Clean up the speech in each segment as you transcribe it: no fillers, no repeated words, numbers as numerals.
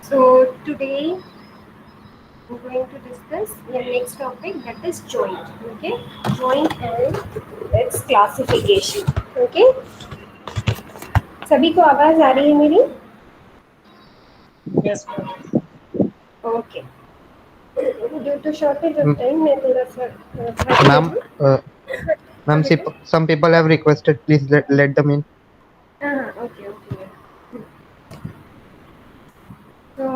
So today I'm going to discuss the next topic, that is joint. Okay, joint and its classification. Okay, सभी को आवाज आ रही है मेरी? Yes, ma'am. Okay. Due to shortage of time, मैं थोड़ा सा Ma'am, ma'am, some people have requested, please let them in. हाँ, okay. तो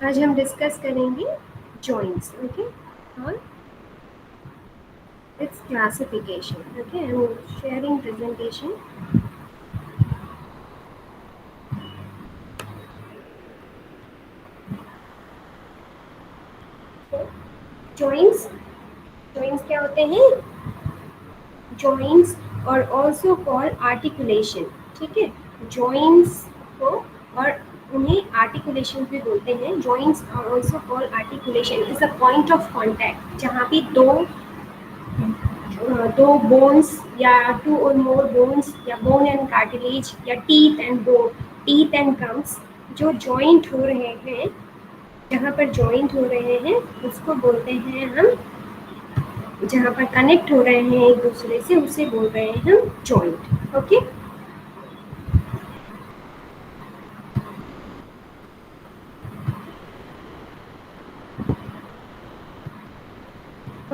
आज हम डिस्कस करेंगे joints. Okay, और its classification. Okay, I'm sharing presentation. Joints क्या होते हैं? Joints और also called articulation. ठीक है, joints को और उन्हें articulation भी बोलते हैं. Joints are also called articulation. Is a point of contact जहाँ पे दो bones या two or more bones या bone and cartilage या teeth and gums जो joint हो रहे हैं, जहाँ पर joint हो रहे हैं उसको बोलते हैं हम, जहाँ पर कनेक्ट हो रहे हैं एक दूसरे से, उसे बोल रहे हैं हम joint. Okay,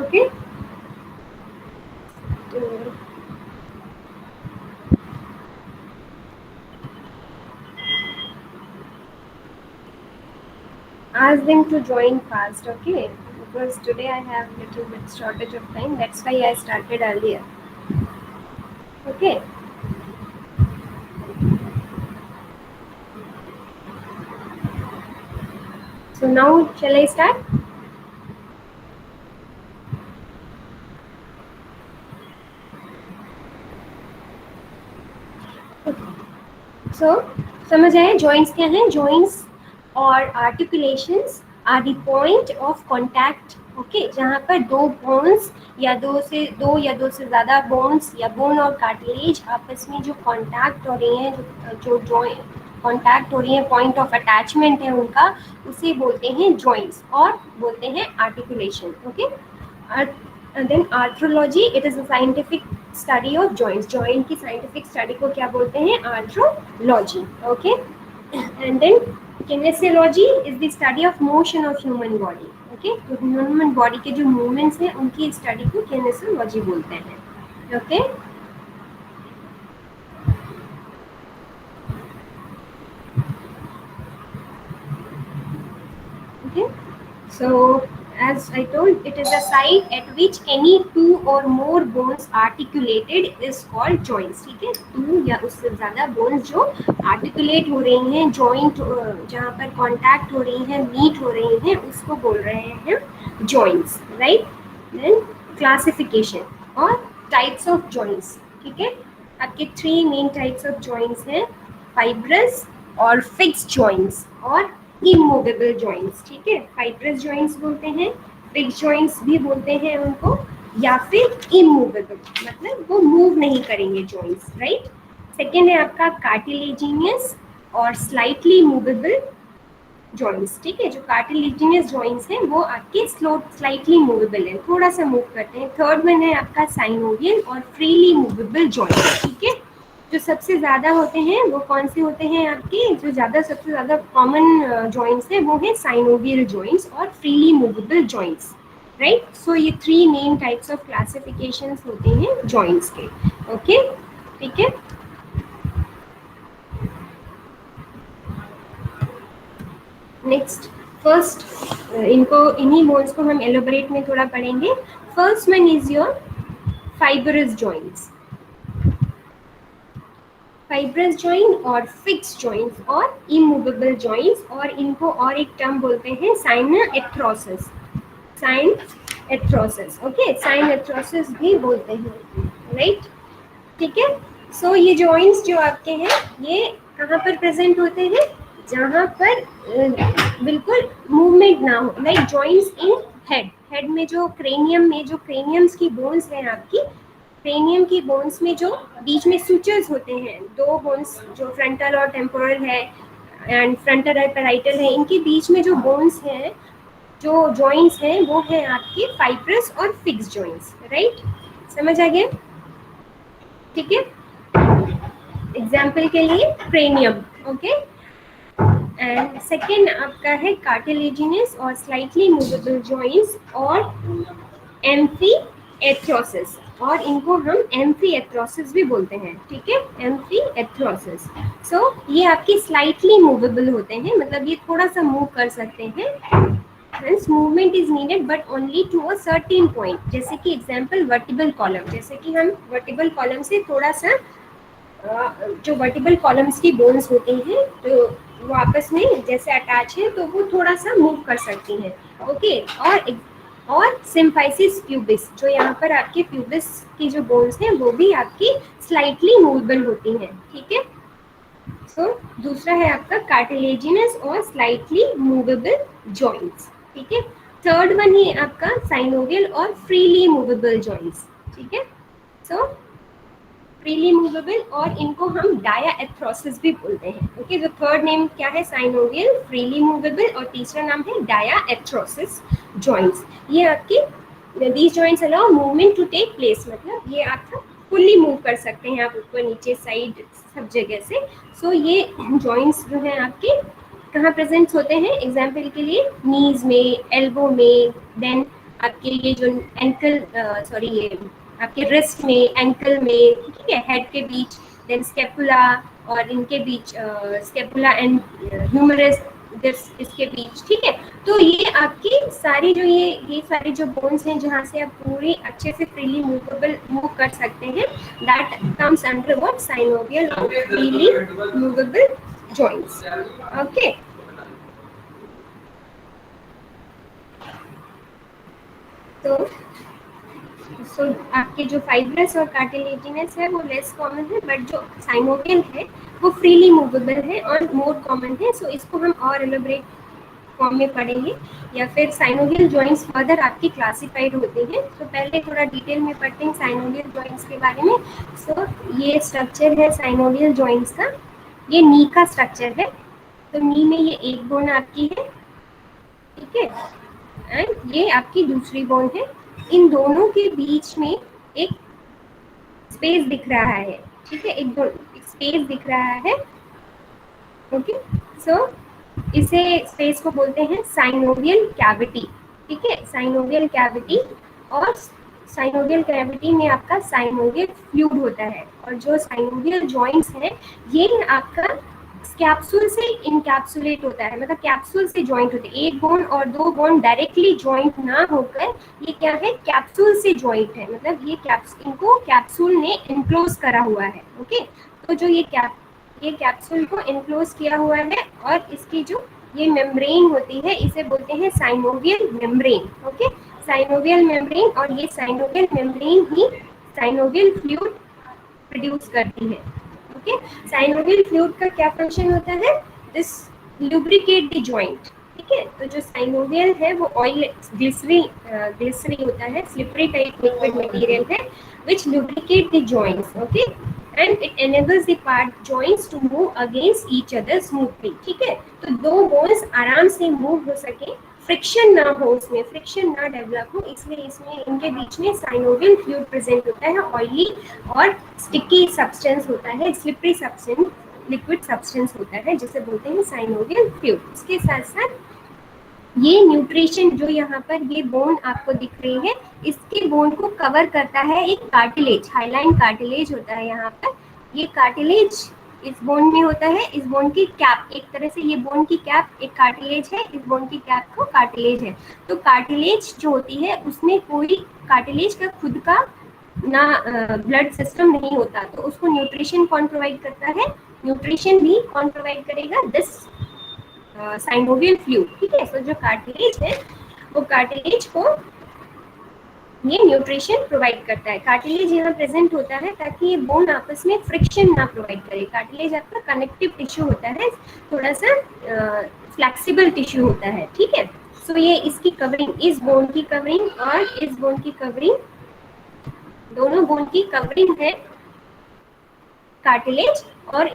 okay. Ask them to join fast, okay? Because today I have little bit shortage of time. That's why I started earlier. Okay. So now shall I start? So समझ आए joints क्या हैं? Joints और articulations are the point of contact. Okay, जहाँ पर दो bones या दो से ज़्यादा बोन्स या बोन और कार्टिलेज आपस में जो कांटेक्ट हो रही हैं, जो जॉइंट कांटेक्ट हो रही है, पॉइंट ऑफ अटैचमेंट है उनका, उसे बोलते हैं जॉइंट्स और बोलते हैं articulation. Okay, then arthrology, it is a scientific study of joints. Joint की साइंटिफिक स्टडी को क्या बोलते हैं? Arthrology. Okay, and then kinesiology is the study of motion of human body. Okay, तो ह्यूमन बॉडी के जो मूवमेंट्स हैं उनकी स्टडी को किनेसियोलॉजी बोलते हैं. Okay, okay, so as I told, it is a site at which any two or more bones articulated is called joints. ठीक है, two या उससे ज़्यादा bones जो articulate हो रही हैं, joint जहाँ पर contact हो रही हैं, meet हो रही हैं, उसको बोल रहे हैं joints, right? Then classification और types of joints. ठीक है, आपके three main types of joints हैं, fibrous और fixed joints और इमूवेबल जॉइंट्स. ठीक है, फाइब्रस जॉइंट्स बोलते हैं, फिक्स जॉइंट्स भी बोलते हैं उनको, या फिर इमूवेबल मतलब वो मूव नहीं करेंगे जॉइंट्स. राइट, सेकेंड है आपका कार्टिलेजिनियस और स्लाइटली मूवेबल जॉइंट्स. ठीक है, जो कार्टिलेजिनियस जॉइंट्स हैं वो आपके स्लाइटली मूवेबल है, थोड़ा सा मूव करते हैं. थर्ड वन है आपका साइनोवियल और फ्रीली मूवेबल जॉइंट्स. ठीक है, जो सबसे ज़्यादा होते हैं वो कौन से होते हैं आपके? जो सबसे ज़्यादा कॉमन जॉइंट्स हैं वो है साइनोवियल जॉइंट्स और फ्रीली मूवेबल जॉइंट्स. राइट, सो ये three main types of classifications होते हैं जॉइंट्स के. ओके, ठीक है. नेक्स्ट, फर्स्ट इन्हीं बोन्स को हम एलोबरेट में थोड़ा पढ़ेंगे. First one is your fibrous joints. Fibrous joint और फिक्स जॉइंट्स और इमूवेबल जॉइंट्स, और इनको और एक टर्म बोलते हैं साइनएथ्रोसिस. ओके, साइनएथ्रोसिस भी बोलते हैं. राइट, ठीक है. सो ये जॉइंट्स जो आपके हैं ये कहाँ पर प्रेजेंट होते हैं? जहाँ पर बिल्कुल मूवमेंट ना हो, like joints in head. Head में जो क्रेनियम में जो क्रेनियम्स की बोन्स हैं आपकी, क्रेनियम की बोन्स में जो बीच में सूचर्स होते हैं, दो बोन्स जो फ्रंटल और टेम्पोरल है एंड फ्रंटल और पैराइटल है, इनके बीच में जो बोन्स हैं, जो जॉइंट्स हैं, वो है आपके फाइब्रस और फिक्स जॉइंट्स, राइट? समझ आ गया? ठीक है, एग्जाम्पल के लिए क्रेनियम, ओके। एंड सेकेंड आपका है कार्टिलेजिनस और स्लाइटली मूवेबल जॉइंट्स और एम्फीएथ्रोसिस, और इनको हम एम्फीएथ्रोसिस भी बोलते हैं, ठीक है, एम्फीएथ्रोसिस। सो ये आपके स्लाइटली मूवेबल होते हैं, मतलब ये थोड़ा सा मूव कर सकते हैं, hence movement is needed but only to a certain point, जैसे कि एग्जांपल वर्टिबल कॉलम, जैसे कि हम वर्टिबल कॉलम से थोड़ा सा जो वर्टिबल कॉलम्स की बोन्स होती हैं तो वो आपस में जैसे अटैच है तो वो थोड़ा सा मूव कर सकती हैं, ओके। और सिम्फाइसिस प्यूबिस, जो यहाँ पर आपके प्यूबिस की जो बोन्स हैं वो भी आपकी स्लाइटली मूवेबल होती हैं, ठीक है। सो दूसरा है आपका कार्टिलेजिनस और स्लाइटली मूवेबल जॉइंट्स, ठीक है। थर्ड वन है आपका साइनोवियल और फ्रीली मूवेबल जॉइंट्स, ठीक है। सो फ्रीली मूवेबल, और इनको हम डायाएथ्रोसिस भी बोलते हैं, ओके। जो थर्ड नेम क्या है, साइनोवियल, फ्रीली मूवेबल, और तीसरा नाम है डायाएथ्रोसिस जॉइंट्स। ये आपकी these joints allow movement to take place, मतलब ये आपका फुल्ली मूव कर सकते हैं आप ऊपर नीचे साइड सब जगह से। सो ये जॉइंट्स जो हैं आपके कहाँ प्रेजेंट होते हैं, एग्जाम्पल के लिए नीज में, एल्बो में, देन आपके ये जो एंकल सॉरी ये आपके रिस्ट में, एंकल में, ठीक है, हेड के बीच, देन स्केपुला और इनके बीच स्केपुला एंड ह्यूमरस इसके बीच, ठीक है। तो ये आपकी सारी जो ये सारी जो बोन्स हैं जहाँ से आप पूरी अच्छे से फ्रीली मूव कर सकते हैं, that comes under what, synovial और फ्रीली मूवेबल जॉइंट्स, ओके। तो सो आपके जो फाइब्रस और कार्टिलेजिनस है वो लेस कॉमन है, बट जो साइनोवियल है वो फ्रीली मूवेबल है और मोर कॉमन है। सो इसको हम और एलोबरेट फॉर्म में पढ़ेंगे, या फिर साइनोवियल जॉइंट्स फर्दर आपकी क्लासिफाइड होते हैं। तो पहले थोड़ा डिटेल में पढ़ते हैं साइनोवियल जॉइंट्स के बारे में। सो ये स्ट्रक्चर है साइनोवियल जॉइंट्स का, ये नी का स्ट्रक्चर है। तो नी में ये एक बोन आपकी है, ठीक है, एंड ये आपकी दूसरी बोन है। इन दोनों के बीच में एक स्पेस दिख रहा है, ठीक है, एक स्पेस दिख रहा है, ओके। सो इसे स्पेस को बोलते हैं साइनोवियल कैविटी, ठीक है, साइनोवियल कैविटी। और साइनोवियल कैविटी में आपका साइनोवियल फ्लूइड होता है, और जो साइनोवियल जॉइंट्स हैं ये आपका कैप्सूल से इनकैप्सुलेट होता है, मतलब कैप्सूल से जॉइंट होते हैं, एक बोन और दो बोन डायरेक्टली जॉइंट ना होकर ये क्या है, कैप्सूल से जॉइंट है, मतलब ये इनको कैप्सूल ने इनक्लोज करा हुआ है, ओके। तो जो ये कैप्सूल को इनक्लोज किया हुआ है, और इसकी जो ये मेम्ब्रेन होती है इसे बोलते हैं synovial membrane, okay, synovial membrane. और ये साइनोवियल मेम्ब्रेन ही साइनोवियल फ्लूइड प्रोड्यूस करती है, ओके। साइनोवियल फ्लूइड का क्या फंक्शन होता है, दिस लुब्रिकेट द जॉइंट, ठीक है। तो जो साइनोवियल है वो ऑयल ग्लिसरी होता है, स्लिपरी टाइप लिक्विड मटेरियल है which lubricate the joints, okay, and it enables the part joints to move against each other smoothly, ठीक है। तो दो बोन्स आराम से मूव हो सके, फ्रिक्शन ना हो, उसमें फ्रिक्शन ना डेवलप हो, इसलिए इसमें इनके बीच में साइनोवियल फ्लूइड प्रेजेंट होता है, ऑयली और स्टिकी सब्सटेंस होता है, स्लिपरी सब्सटेंस, लिक्विड सब्सटेंस होता है, जिसे बोलते हैं साइनोवियल फ्लूइड। इसके साथ साथ ये न्यूट्रिशन जो यहाँ पर ये बोन आपको दिख रही है, इसके बोन को कवर करता है एक कार्टिलेज, हाइलाइन कार्टिलेज होता है यहाँ पर। ये कार्टिलेज इस बोन में होता है, इस बोन की कैप, एक तरह से ये बोन की कैप एक कार्टिलेज है, इस बोन की कैप को कार्टिलेज है। तो कार्टिलेज जो होती है उसमें कोई कार्टिलेज का खुद का ना ब्लड सिस्टम नहीं होता, तो उसको न्यूट्रिशन कौन प्रोवाइड करता है, न्यूट्रिशन भी कौन प्रोवाइड करेगा, दिस साइनोवियल फ्लूइड, ठीक है। सो जो कार्टिलेज है वो कार्टिलेज को ये न्यूट्रिशन प्रोवाइड करता है। कार्टिलेज यहाँ प्रेजेंट होता है ताकि ये बोन आपस में फ्रिक्शन ना प्रोवाइड करे। कार्टिलेज आपका कनेक्टिव टिश्यू होता है, थोड़ा सा फ्लेक्सिबल टिश्यू होता है, ठीक है। सो ये इसकी कवरिंग, इस बोन की कवरिंग और इस बोन की कवरिंग, दोनों बोन की कवरिंग है कार्टिलेज, और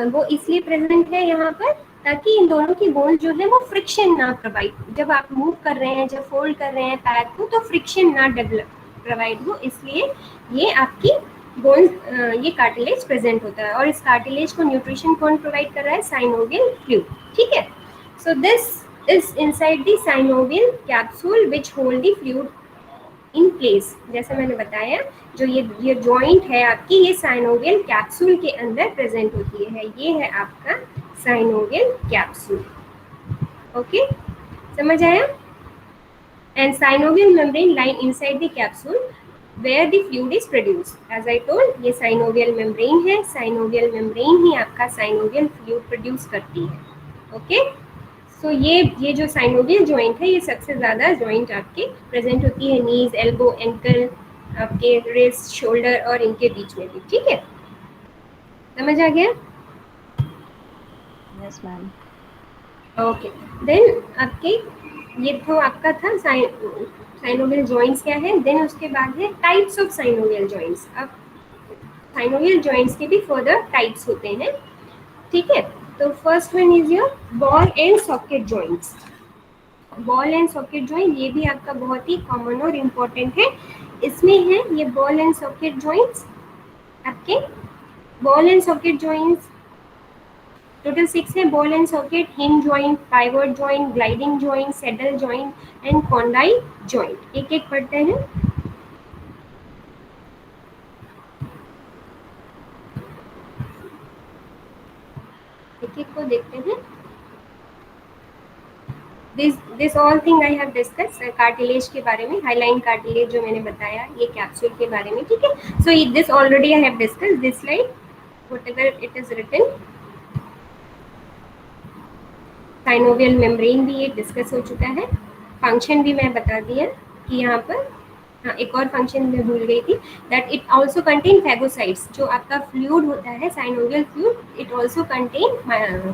वो इसलिए प्रेजेंट है यहाँ पर ताकि इन दोनों की बोन जो है वो फ्रिक्शन ना प्रोवाइड, जब आप मूव कर रहे हैं, जब फोल्ड कर रहे हैं पैर को, तो फ्रिक्शन ना डेवलप प्रोवाइड हो, इसलिए ये आपकी बोन, ये कार्टिलेज प्रेजेंट होता है। और इस कार्टिलेज को न्यूट्रिशन कौन प्रोवाइड कर रहा है? साइनोवियल फ्लूइड, ठीक है। So this is inside the synovial capsule which hold the fluid in place. जैसे मैंने बताया, जो ये जॉइंट है आपकी, ये साइनोवियल कैप्सूल के अंदर प्रेजेंट होती है। ये है आपका साइनोवियल कैप्सूल, ओके, समझ आया? And synovial membrane line inside the capsule where the fluid is produced. As I told, ये साइनोवियल मेम्ब्रेन है, साइनोवियल मेम्ब्रेन ही आपका साइनोवियल फ्लूइड प्रोड्यूस करती है, ओके। सो ये जो साइनोवियल जॉइंट है, ये सबसे ज़्यादा जॉइंट आपके प्रेजेंट होती है नीज, एल्बो, एंकल, आपके रिस्ट, शोल्डर और इनके बीच में भी, ठीक है, समझ आ गया? Yes ma'am. ओके, देन आपके ये तो आपका था साइनोवियल जॉइंट्स क्या है। देन उसके बाद है टाइप्स ऑफ साइनोवियल जॉइंट्स। अब साइनोवियल जॉइंट्स के भी फर्दर टाइप्स होते हैं, ठीक है। तो first one is your ball and socket joints. Ball and socket joint ये भी आपका बहुत ही कॉमन और इम्पोर्टेंट है। इसमें है ये बॉल एंड सॉकेट जॉइंट्स, आपके ball and socket joints total 6 है। Ball and socket, hinge joint, pivot joint, gliding joint, saddle joint and condyle joint. एक एक पढ़ते हैं। एक एक को देखते हैं। This all thing I have discuss cartilage के बारे में, हाईलाइन कार्टिलेज जो मैंने बताया, ये कैप्सूल के बारे में, ठीक है। So this already I have discuss this slide, whatever it is written. Synovial membrane भी ये डिस्कस हो चुका है। फंक्शन भी मैं बता दिया कि यहाँ पर, हाँ एक और फंक्शन मैं भूल गई थी, that it also contain phagocytes. जो आपका फ्लूइड होता है synovial fluid, it also contain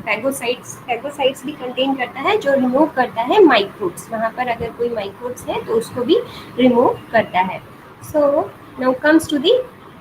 phagocytes. Phagocytes भी कंटेन करता है जो रिमूव करता है माइक्रोब्स। वहाँ पर अगर कोई माइक्रोब्स है तो उसको भी रिमूव करता है। So now comes to the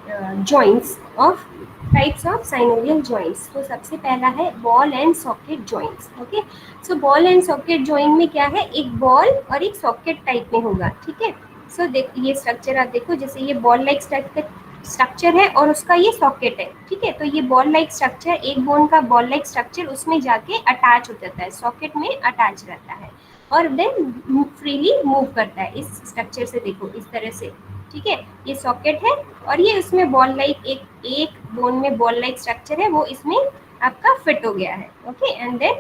joints of types of synovial joints. तो सबसे पहला है ball and socket joints, okay. So ball and socket joint में क्या है, एक बॉल और एक सॉकेट टाइप में होगा, ठीक है। सो ये स्ट्रक्चर आप देखो, जैसे ये बॉल लाइक स्ट्रक्चर है और उसका ये सॉकेट है, ठीक है। तो ये बॉल लाइक स्ट्रक्चर, एक बोन का बॉल लाइक स्ट्रक्चर उसमें जाके अटैच हो जाता है, सॉकेट में अटैच रहता है और देन फ्रीली मूव करता है। इस स्ट्रक्चर से देखो इस तरह से, ठीक है, ये सॉकेट है और ये उसमें बॉल लाइक एक बोन में बॉल लाइक स्ट्रक्चर है, वो इसमें आपका फिट हो गया है, okay. And then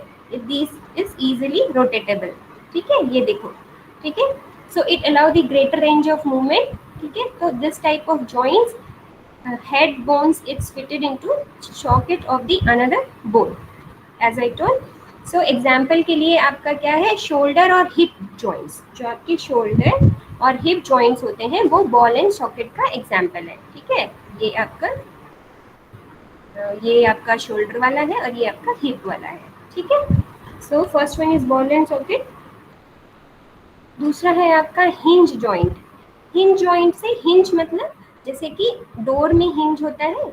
this is easily rotatable, ठीक है, ये देखो, ठीक है। So it allow the greater range of movement, ठीक है। तो this type of joints head bones its fitted into socket of the another bone, as I told. So example के लिए आपका क्या है, शोल्डर और हिप जॉइंट्स। जो आपके शोल्डर और हिप जॉइंट्स होते हैं वो बॉल एंड सॉकेट का एग्जाम्पल है, ठीक है। ये आपका शोल्डर वाला है और ये आपका हिप वाला है, ठीक है। So first one is ball and socket. दूसरा है आपका हिंज जॉइंट। हिंज जॉइंट से, हिंज मतलब जैसे कि डोर में हिंज होता है,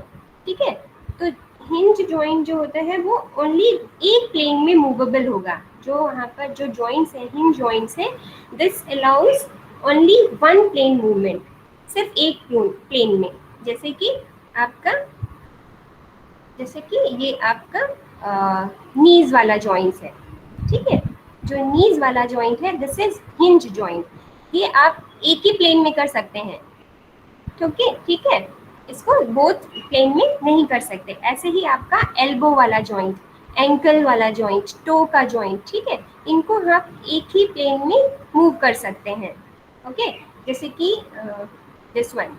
ठीक है। तो हिंज जॉइंट जो होता है वो ओनली एक प्लेन में मूवेबल होगा। जो वहाँ पर जो जॉइंट्स है, हिंज जॉइंट्स है, this allows only one plane movement, सिर्फ एक प्लेन में। जैसे कि ये आपका नीज वाला जॉइंट्स है, ठीक है। जो नीज वाला जॉइंट है दिस इज हिंज जॉइंट, ये आप एक ही प्लेन में कर सकते हैं, क्योंकि ठीक है, इसको बोथ प्लेन में नहीं कर सकते। ऐसे ही आपका एल्बो वाला जॉइंट, एंकल वाला जॉइंट, टो का जॉइंट, ठीक है, इनको आप एक ही प्लेन में मूव कर सकते हैं, ओके। जैसे कि दिस वन,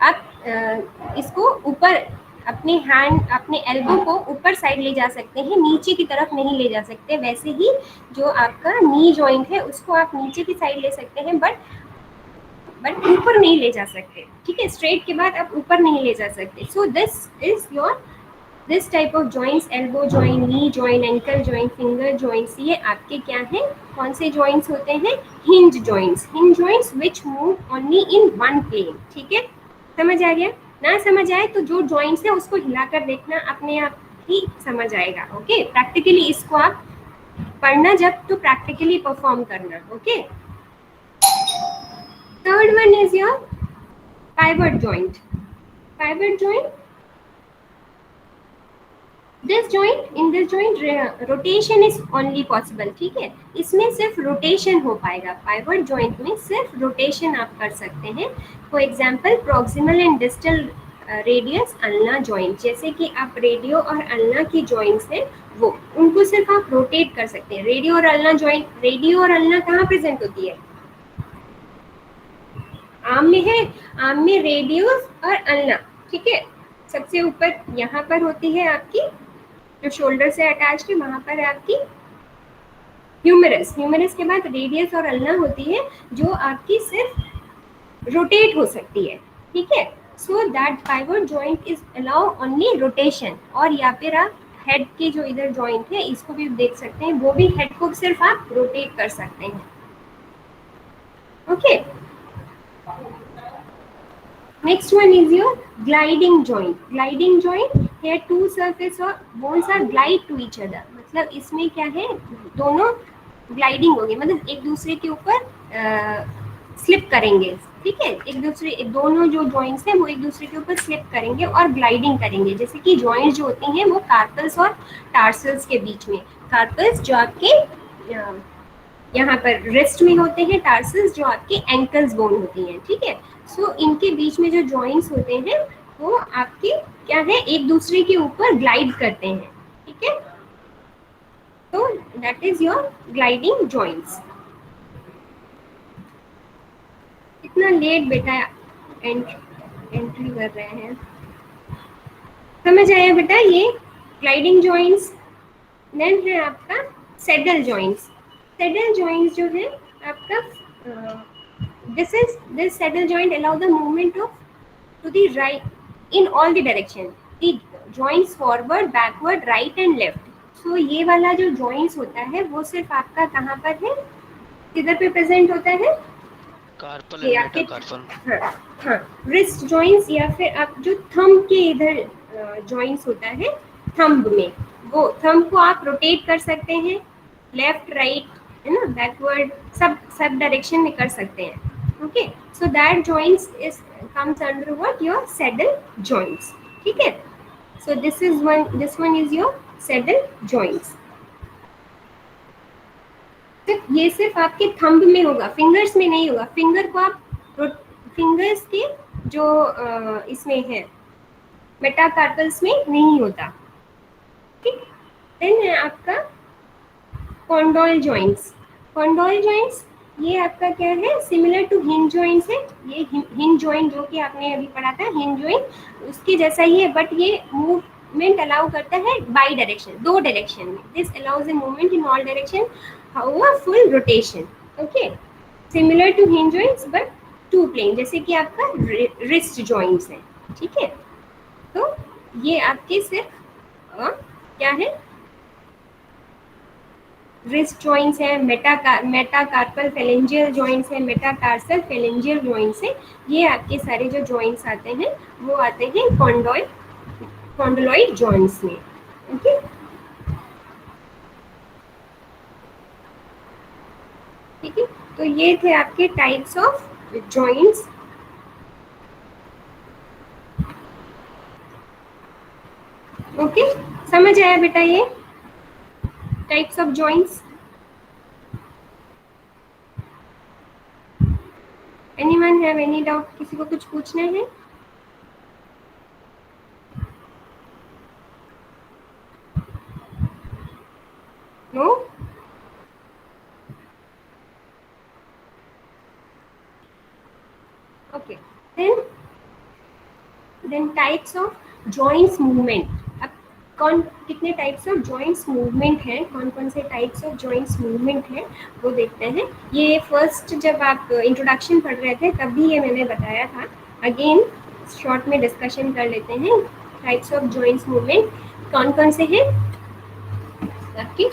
आप इसको ऊपर अपने हैंड, अपने एल्बो को ऊपर साइड ले जा सकते हैं, नीचे की तरफ नहीं ले जा सकते। वैसे ही जो आपका नी जॉइंट है उसको आप नीचे की साइड ले सकते हैं, बट ऊपर नहीं ले जा सकते, ठीक है। स्ट्रेट के बाद आप ऊपर नहीं ले जा सकते। So this is your this type of joints, elbow joint, knee joint, ankle joint, finger joints, ये आपके क्या हैं, कौन से जॉइंट्स होते हैं, hinge joints, hinge joints which move only in one plane. ठीक है, समझ आ गया? ना समझ आए तो जो जॉइंट्स है उसको हिलाकर देखना, अपने आप ही समझ आएगा। ओके, प्रैक्टिकली इसको आप पढ़ना जब तो प्रैक्टिकली परफॉर्म करना। Okay, third one is your pivot joint. Pivot joint, this joint, in this joint rotation is only possible. ठीक है, इसमें सिर्फ रोटेशन हो पाएगा, पाइवट जॉइंट में सिर्फ रोटेशन आप कर सकते हैं। For example proximal and distal radius ulna joint, जैसे कि आप रेडियो और अल्ना की जॉइंट्स हैं वो, उनको सिर्फ आप रोटेट कर सकते हैं। रेडियो और अल्ना जॉइंट, रेडियो और अल्ना कहाँ प्रेजेंट होती है, आर्म में है, आर्म में रेडियस और अल्ना। ठीक है, सबसे ऊपर यहाँ पर होती है आपकी, जो शोल्डर से अटैच्ड है वहां पर है आपकी ह्यूमरस, ह्यूमरस के बाद रेडियस और अल्ना होती है जो आपकी सिर्फ रोटेट हो सकती है। ठीक है, so that pivot joint is allow only rotation. और या फिर आप हेड के जो इधर जॉइंट है इसको भी देख सकते हैं, वो भी हेड को सिर्फ आप रोटेट कर सकते हैं। Okay, next one is your gliding joint. Gliding joint, here two surface or bones are glide to each other, मतलब इसमें क्या है, दोनों ग्लाइडिंग होगी, मतलब एक दूसरे के ऊपर स्लिप करेंगे। ठीक है, एक दूसरे, दोनों जो जॉइंट्स हैं वो एक दूसरे के ऊपर स्लिप करेंगे और ग्लाइडिंग करेंगे। जैसे कि जॉइंट्स जो होती हैं वो कार्पल्स और टार्सल्स के बीच में, कार्पल्स जो आपके यहाँ पर रिस्ट में होते हैं, टार्सल्स जो आपके एंकल्स बोन होती हैं। ठीक है, सो इनके बीच में जो जॉइंट्स होते हैं वो आपके क्या है, एक दूसरे के ऊपर ग्लाइड करते हैं। ठीक है, तो that is your gliding joints. इतना लेट बेटा एंट्री कर रहे हैं, समझ आया बेटा? ये ग्लाइडिंग जॉइंट्स। देन है आपका सैडल जॉइंट्स। सैडल जॉइंट्स जो है आपका, this saddle joint allow the movement of to the right in all the direction, the joints forward, backward, right and left. So ये वाला जो joints होता है वो सिर्फ आपका कहाँ पर है, किधर पे प्रेजेंट होता है, कार्पल ये एंड आपके, मेटाकार्पल। हाँ हाँ, रिस्ट जॉइंट्स या फिर आप जो थंब के इधर जॉइंट्स होता है थंब में, वो थंब को आप रोटेट कर सकते हैं, लेफ्ट राइट है ना, बैकवर्ड, सब डायरेक्शन में कर सकते हैं। Okay, so that joints is comes under what, your saddle joints. ठीक है, so this one is your saddle joints. ये सिर्फ आपके थंब में होगा, फिंगर्स में नहीं होगा। फिंगर को आप, फिंगर्स के जो इसमें है मेटाकार्पल्स में नहीं होता। ठीक, देन है आपका कॉन्डोल जॉइंट्स। कॉन्डोल जॉइंट्स ये आपका क्या है, सिमिलर टू हिंज जॉइंट्स है। ये हिंज जॉइंट जो कि आपने अभी पढ़ा था, हिंज जॉइंट उसके जैसा ही है, बट ये मूवमेंट अलाउ करता है बाई डायरेक्शन, दो डायरेक्शन में। This allows a movement in all direction, however full rotation. Okay, similar to hinge joints but two plane, जैसे कि आपका रिस्ट जॉइंट्स है। ठीक है, तो ये आपके सिर्फ क्या है, रिस्ट जॉइंट्स है, मेटाकार्पल फेलेंजियल जॉइंट्स है, मेटाटार्सल फेलेंजियल जॉइंट्स है। ये आपके सारे जो जॉइंट्स आते हैं वो आते हैं कॉन्डोलॉइड जॉइंट्स में। ओके, ठीक है, तो ये थे आपके टाइप्स ऑफ जॉइंट्स। ओके, समझ आया बेटा ये types of joints? Anyone have any doubt? किसी को कुछ पूछना है? No? Okay, then types of joints movement. अब कौन कितने टाइप्स ऑफ जॉइंट्स मूवमेंट हैं, कौन कौन से टाइप्स ऑफ जॉइंट्स मूवमेंट हैं वो देखते हैं। ये फर्स्ट जब आप इंट्रोडक्शन पढ़ रहे थे तब भी ये मैंने बताया था, अगेन शॉर्ट में डिस्कशन कर लेते हैं। टाइप्स ऑफ जॉइंट्स मूवमेंट कौन कौन से हैं आपके?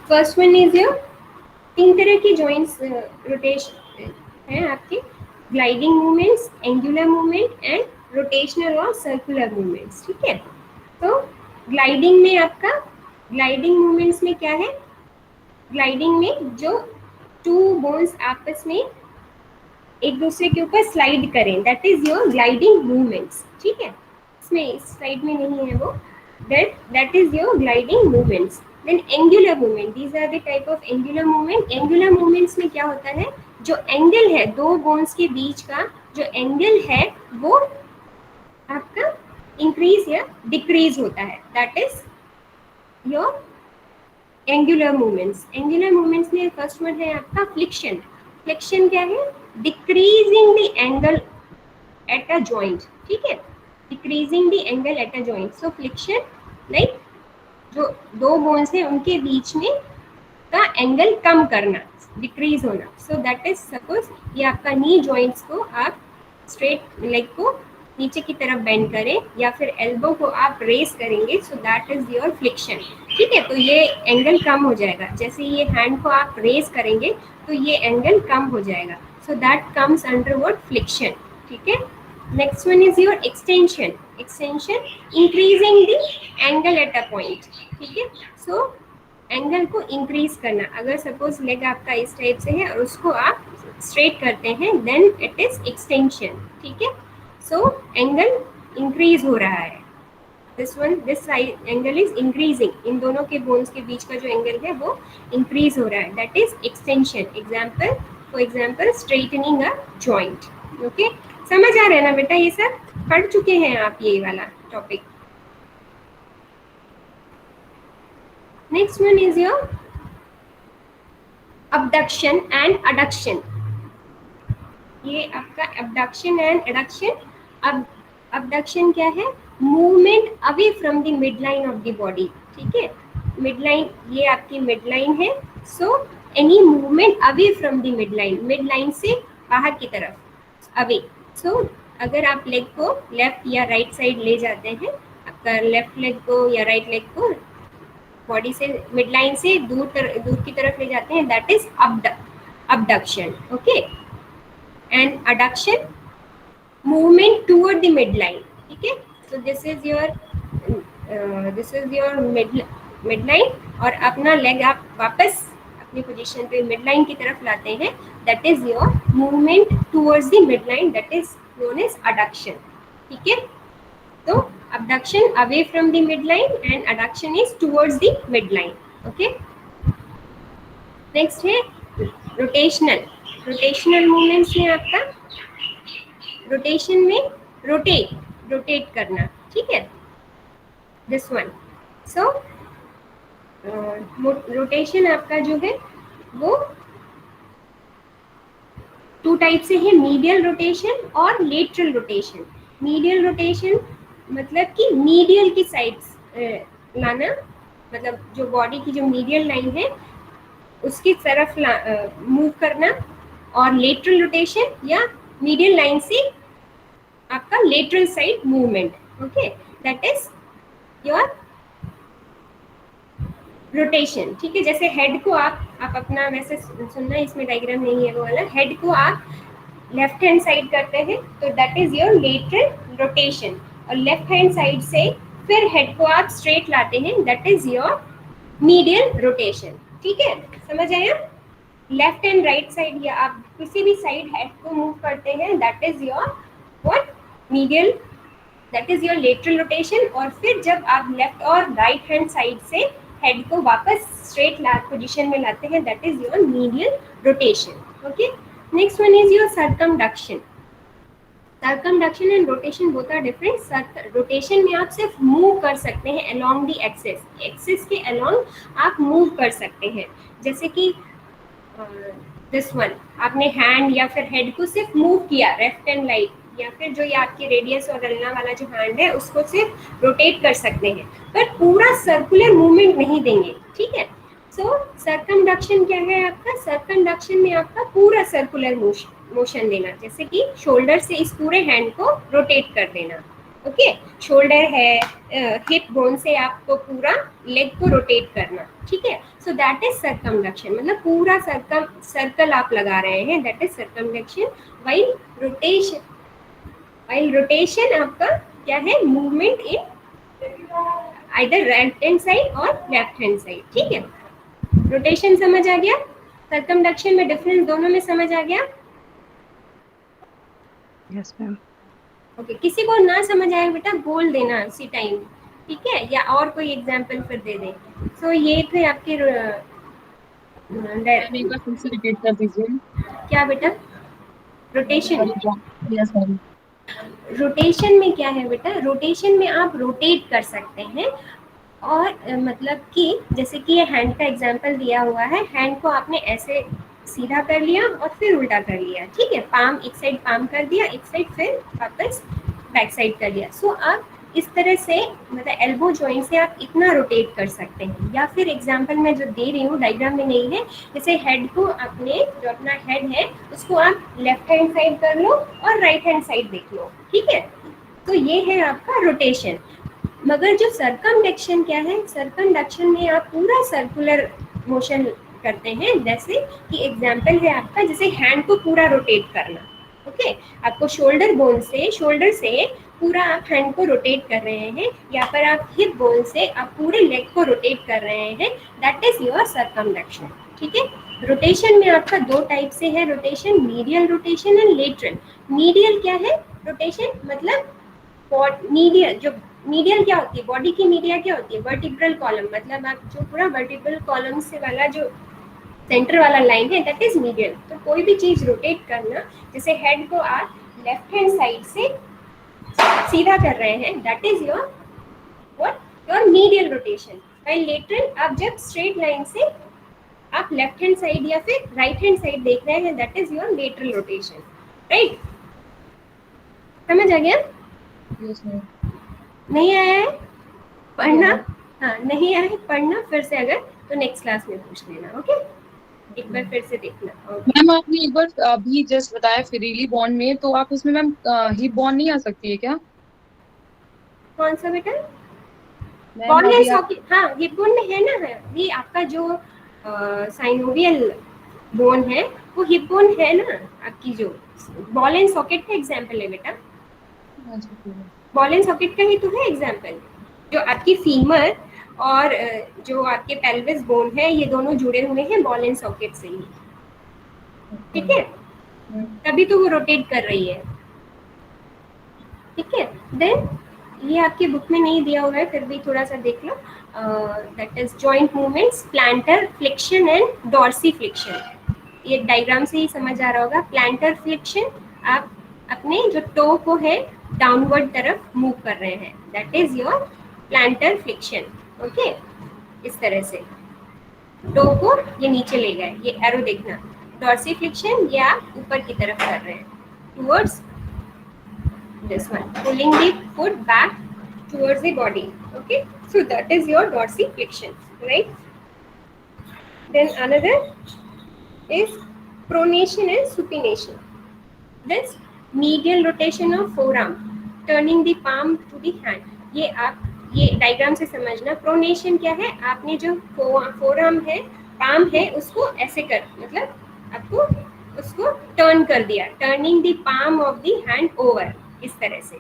फर्स्ट वन इज योर, 3 तरह के जॉइंट्स रोटेशन हैं आपके, gliding movements, angular movement and rotational और सर्कुलर मूवमेंट्स, ठीक है। तो ग्लाइडिंग में आपका, ग्लाइडिंग मूवमेंट्स में क्या है, ग्लाइडिंग में जो टू बोन्स आपस में एक दूसरे के ऊपर स्लाइड करें, that is your gliding movements, ठीक है। इसमें इस स्लाइड में नहीं है वो, that is your gliding movements. Then angular movement, these are the type of angular movement. Angular movements में क्या होता है, जो एंगल है दो बोन्स के बीच का, जो एंगल है वो आपका इंक्रीज या डिक्रीज होता है, that is your angular movements. Angular movements में फर्स्ट वर्ड है आपका फ्लिक्शन। फ्लिक्शन क्या है, decreasing the angle at a joint, ठीक है, decreasing the angle at a joint. So flexion like जो दो बोन्स हैं उनके बीच में का एंगल कम करना, डिक्रीज होना। सो दैट इज सपोज ये आपका नी जॉइंट्स को आप स्ट्रेट लेग को नीचे की तरफ बेंड करें या फिर एल्बो को आप रेस करेंगे, सो दैट इज योर फ्लिक्शन, ठीक है। तो ये एंगल कम हो जाएगा, जैसे ये हैंड को आप रेस करेंगे तो ये एंगल कम हो जाएगा, so that comes under word flexion, ठीक है। Next one is your extension. Extension increasing the angle at a point, ठीक है। सो एंगल को इंक्रीज करना, अगर सपोज लेग आपका इस टाइप से है और उसको आप स्ट्रेट करते हैं, देन इट इज एक्सटेंशन, ठीक है। सो एंगल इंक्रीज हो रहा है, this one, this angle is increasing, इन दोनों के बोन्स के बीच का जो एंगल है वो इंक्रीज हो रहा है, that is extension. Example, for example straightening a joint, okay. समझ आ रहा है ना बेटा, ये सब पढ़ चुके हैं आप ये वाला topic. Next one is your abduction and adduction। ये आपका abduction and adduction। अब abduction क्या है, movement away from the mid line of the body, ठीक है। मिड लाइन, ये आपकी मिड लाइन है, so any movement away from the mid line, mid line से बाहर की तरफ अवे। सो अगर आप लेग को लेफ्ट या राइट साइड ले जाते हैं, आपका लेफ्ट लेग को या राइट लेग को बॉडी से मिड लाइन से दूर की तरफ ले जाते हैं, that is abduction, okay. And adduction, movement toward the mid line, ठीक है। So this is your mid line, और अपना लेग आप वापस अपनी पोजीशन पे मिड लाइन की तरफ लाते हैं, that is your movement towards the midline, that is known as adduction, ठीक है। तो abduction away from the midline and adduction is towards the midline, okay। Next है रोटेशनल। रोटेशनल मूवमेंट्स में आपका, रोटेशन में रोटेट करना, ठीक है, दिस वन। सो रोटेशन आपका जो है वो टू टाइप से है, मीडियल रोटेशन और लेटरल रोटेशन। मीडियल रोटेशन मतलब कि मीडियल की साइड लाना, मतलब जो बॉडी की जो मीडियल लाइन है उसकी तरफ मूव करना, और लेटरल रोटेशन या मीडियल लाइन से आपका lateral side movement, okay, that is your rotation, ठीक है। जैसे हेड को आप अपना वैसे सुनना, इसमें डायग्राम नहीं है वो वाला, हेड को आप लेफ्ट हैंड साइड करते हैं तो that is your lateral rotation, और लेफ्ट हैंड साइड से फिर हेड को आप स्ट्रेट लाते हैं, that is your medial rotation, ठीक है। समझ आया? लेफ्ट एंड राइट साइड या आप किसी भी साइड हेड को मूव करते हैं, that is your what, medial, that is your lateral rotation. और फिर जब आप लेफ्ट और राइट हैंड साइड से हेड को वापस स्ट्रेट पोजीशन में लाते हैं, that is your medial rotation, okay. Next one is your circumduction. Circumduction and rotation both are different. Rotation में आप सिर्फ मूव कर सकते हैं अलोंग द एक्सिस, एक्सिस के अलोंग आप मूव कर सकते हैं, जैसे कि दिस वन, आपने हैंड या फिर हेड को सिर्फ मूव किया लेफ्ट एंड राइट, या फिर जो ये आपकी रेडियस और अल्ना वाला जो हैंड है उसको सिर्फ रोटेट कर सकते हैं, पर पूरा सर्कुलर मूवमेंट नहीं देंगे, ठीक है। सो सर्कमडक्शन क्या है आपका, सर्कमडक्शन में आपका पूरा सर्कुलर मोशन देना, जैसे कि शोल्डर से इस पूरे हैंड को रोटेट कर देना, ओके, शोल्डर है, हिप बोन से आपको पूरा लेग को रोटेट करना, ठीक है। सो दैट इज सर्कमडक्शन, मतलब पूरा सर्कल आप लगा रहे हैं, that is circumduction. While rotation, आपका क्या है, movement in either right hand side और लेफ्ट हैंड साइड, ठीक है। रोटेशन समझ आ गया, सर्कमडक्शन में डिफरेंस दोनों में समझ आ गया। Yes ma'am. ओके, किसी को ना समझ आए बेटा बोल देना उसी टाइम, ठीक है, या और कोई एग्जांपल फिर दे दे। सो ये थे आपके मैम एक बार फिर से रिपीट कर दीजिए। क्या बेटा, रोटेशन। Yes ma'am. रोटेशन में क्या है बेटा, रोटेशन में आप रोटेट कर सकते हैं, और मतलब कि जैसे कि ये हैंड का एग्जांपल दिया हुआ है, हैंड को आपने ऐसे सीधा कर लिया और फिर उल्टा कर लिया, ठीक है, पाम एक साइड पाम कर दिया, एक साइड फिर वापस बैक साइड कर दिया। सो आप इस तरह से मतलब एल्बो जॉइंट से आप इतना रोटेट कर सकते हैं। या फिर एग्जांपल मैं जो दे रही हूँ डायग्राम में नहीं है, जैसे हेड को अपने जो अपना हेड है उसको आप लेफ्ट हैंड साइड कर लो और राइट हैंड साइड देख लो, ठीक है। तो ये है आपका रोटेशन। मगर जो सर्कमडक्शन क्या है, सर्कमडक्शन में आप पूरा सर्कुलर मोशन करते हैं, जैसे कि एग्जांपल है आपका, जैसे हैंड को पूरा रोटेट करना, ओके। आपको शोल्डर से पूरा आप हैंड को रोटेट कर रहे हैं, या फिर आप हिप बोन से आप पूरे लेग को रोटेट कर रहे हैं, दैट इज योर सर्कमडक्शन, ठीक है। रोटेशन में आपका दो टाइप से है rotation, medial rotation and lateral. Medial क्या है रोटेशन, मतलब मीडियल, जो मीडियल क्या होती है, बॉडी की मीडिया क्या होती है, वर्टिब्रल कॉलम, मतलब आप जो पूरा वर्टिब्रल कॉलम से वाला जो सेंटर वाला लाइन है दैट इज मीडियल। तो कोई भी चीज रोटेट करना, जैसे हेड को आप लेफ्ट हैंड साइड से सीधा कर रहे हैं, that is your what, your medial rotation. While lateral, आप जब स्ट्रेट लाइन से आप लेफ्ट हैंड साइड या फिर राइट हैंड साइड देख रहे हैं, that is your lateral rotation, right. समझ आ गया? Yes ma'am. नहीं आया है पढ़ना? हाँ, नहीं आया है पढ़ना फिर से, अगर तो नेक्स्ट क्लास में पूछ लेना, ओके। एक बार फिर से देखना, ओके। मैम आपने एक बार अभी जस्ट बताया फ्रीली बॉन्ड में, तो आप उसमें मैम हिप बॉन्ड नहीं आ सकती है क्या? कौन सा बेटा? मैम बॉल एंड अभी आप सॉकेट, हाँ ये बोन में है ना, है ये आपका जो साइनोवियल बोन है वो हिप बोन है ना आपकी, जो बॉल एंड सॉकेट का एग्जांपल है बेटा, बॉल एंड सॉकेट का ही तो है एग्जांपल। जो आपकी फीमर और जो आपके पेल्विस बोन है, ये दोनों जुड़े हुए हैं बॉल एंड सॉकेट से ही, ठीक है, तभी तो वो रोटेट कर रही है, ठीक है। देन ये आपकी बुक में नहीं दिया हुआ है, फिर भी थोड़ा सा देख लो, that is joint movements, plantar flexion and dorsi flexion. ये डायग्राम से ही समझ आ रहा होगा। प्लांटर फ्लेक्शन, आप अपने जो टो को है डाउनवर्ड तरफ मूव कर रहे हैं, that is your planter flexion, okay. इस तरह से टो को ये नीचे ले गए, ये एरो देखना। डॉर्सी फ्लेक्शन, ये आप ऊपर की तरफ कर रहे हैं, towards this one, pulling the foot back towards the body, okay. So that is your dorsiflexion, right? Then another is pronation and supination. This medial rotation of forearm, turning the palm to the hand. ये आप ये diagram से समझना। Pronation क्या है, आपने जो forearm है, पाम है, उसको ऐसे कर, मतलब आपको उसको टर्न कर दिया, turning the palm of the hand over, इस तरह से,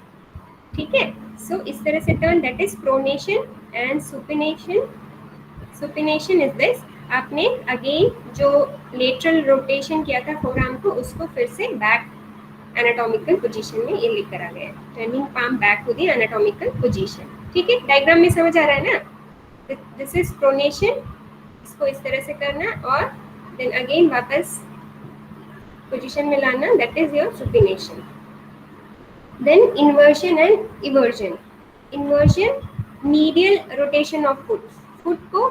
ठीक है। सो इस तरह से turn, that is pronation. And supination, supination is this, आपने अगेन जो लेटरल रोटेशन किया था फोरआर्म को, उसको फिर से बैक एनाटॉमिकल पोजीशन में ये लेकर आ गया, turning palm back to the anatomical position, ठीक है। डायग्राम में समझ आ रहा है ना, दिस इज प्रोनेशन, इसको इस तरह से करना और देन अगेन वापस पोजीशन में लाना, that is your supination. Then inversion and eversion. Inversion, medial rotation of foot. Foot को,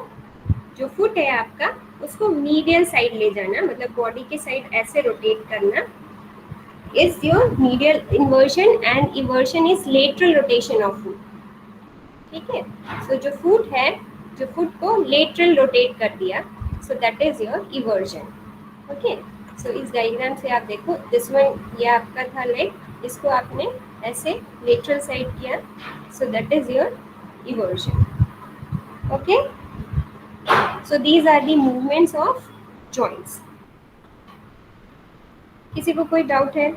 जो foot है आपका, उसको medial side ले जाना, मतलब body के side ऐसे rotate करना, is your medial inversion, and eversion is lateral rotation of foot, ठीक है। So जो foot है, जो foot को lateral rotate कर दिया, so that is your eversion, okay. So इस diagram से आप देखो, this one ये आपका था leg, इसको आपने ऐसे लेटरल साइड किया, so that is your eversion. Okay, so these are the movements of joints. किसी को कोई डाउट है?